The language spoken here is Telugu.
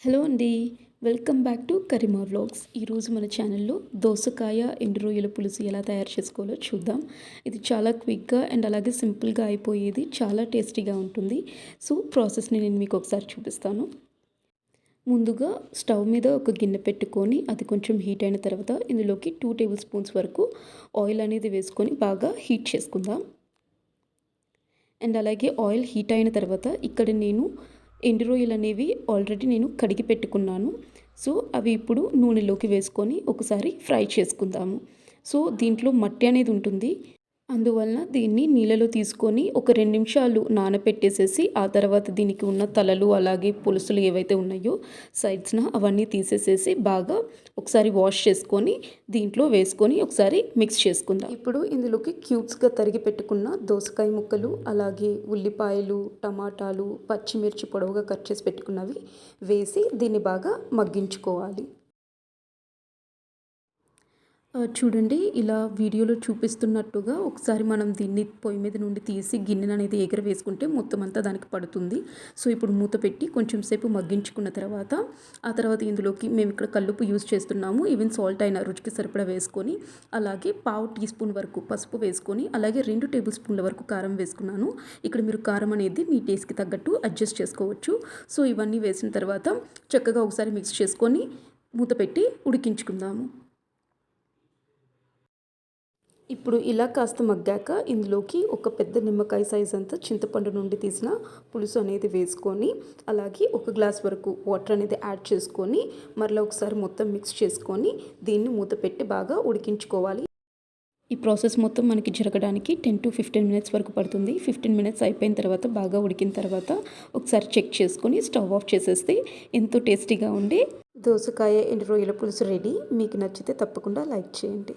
హలో అండి. Welcome back to Karima vlogs. ఈరోజు మన ఛానల్లో దోసకాయ ఎండు రొయ్యల పులుసు ఎలా తయారు చేసుకోవాలో చూద్దాం. ఇది చాలా క్విక్గా అండ్ అలాగే సింపుల్గా అయిపోయేది, చాలా టేస్టీగా ఉంటుంది. సో ప్రాసెస్ని నేను మీకు ఒకసారి చూపిస్తాను. ముందుగా స్టవ్ మీద ఒక గిన్నె పెట్టుకొని అది కొంచెం హీట్ అయిన తర్వాత ఇందులోకి 2 టేబుల్ స్పూన్స్ వరకు ఆయిల్ అనేది వేసుకొని బాగా హీట్ చేసుకుందాం. అండ్ అలాగే ఆయిల్ హీట్ అయిన తర్వాత ఇక్కడ నేను ఎండు రొయ్యలు అనేవి ఆల్రెడీ నేను కడిగి పెట్టుకున్నాను. సో అవి ఇప్పుడు నూనెలోకి వేసుకొని ఒకసారి ఫ్రై చేసుకుందాము. సో దీంట్లో మట్టి అనేది ఉంటుంది, అందువలన దీన్ని నీళ్ళలో తీసుకొని ఒక 2 నిమిషాలు నానపెట్టేసేసి ఆ తర్వాత దీనికి ఉన్న తలలు అలాగే పులుసులు ఏవైతే ఉన్నాయో సైడ్స్న అవన్నీ తీసేసేసి బాగా ఒకసారి వాష్ చేసుకొని దీంట్లో వేసుకొని ఒకసారి మిక్స్ చేసుకుందాం. ఇప్పుడు ఇందులోకి క్యూబ్స్గా తరిగి పెట్టుకున్న దోసకాయ ముక్కలు అలాగే ఉల్లిపాయలు, టమాటాలు, పచ్చిమిర్చి పొడవుగా కట్ చేసి పెట్టుకున్నవి వేసి దీన్ని బాగా మగ్గించుకోవాలి. చూడండి, ఇలా వీడియోలో చూపిస్తున్నట్టుగా ఒకసారి మనం దీన్ని పొయ్యి మీద నుండి తీసి గిన్నెను అనేది ఎగరవేసుకుంటే మొత్తం అంతా దానికి పడుతుంది. సో ఇప్పుడు మూత పెట్టి కొంచెం సేపు మగ్గించుకున్న తర్వాత ఆ తర్వాత ఇందులోకి మేము ఇక్కడ కల్లుప్పు యూజ్ చేస్తున్నాము. ఈవెన్ సాల్ట్ అయినా రుచికి సరిపడా వేసుకొని అలాగే పావు టీ స్పూన్ వరకు పసుపు వేసుకొని అలాగే 2 టేబుల్ స్పూన్ల వరకు కారం వేసుకున్నాను. ఇక్కడ మీరు కారం అనేది మీ టేస్ట్కి తగ్గట్టు అడ్జస్ట్ చేసుకోవచ్చు. సో ఇవన్నీ వేసిన తర్వాత చక్కగా ఒకసారి మిక్స్ చేసుకొని మూత పెట్టి ఉడికించుకుందాము. ఇప్పుడు ఇలా కాస్త మగ్గాక ఇందులోకి ఒక పెద్ద నిమ్మకాయ సైజ్ అంతా చింతపండు నుండి తీసిన పులుసు అనేది వేసుకొని అలాగే 1 గ్లాస్ వరకు వాటర్ అనేది యాడ్ చేసుకొని మరలా ఒకసారి మొత్తం మిక్స్ చేసుకొని దీన్ని మూత పెట్టి బాగా ఉడికించుకోవాలి. ఈ ప్రాసెస్ మొత్తం మనకి జరగడానికి 10 to 15 మినిట్స్ వరకు పడుతుంది. 15 మినిట్స్ అయిపోయిన తర్వాత బాగా ఉడికిన తర్వాత ఒకసారి చెక్ చేసుకొని స్టవ్ ఆఫ్ చేసేస్తే ఎంతో టేస్టీగా ఉండే దోసకాయ ఎండు రొయ్యల పులుసు రెడీ. మీకు నచ్చితే తప్పకుండా లైక్ చేయండి.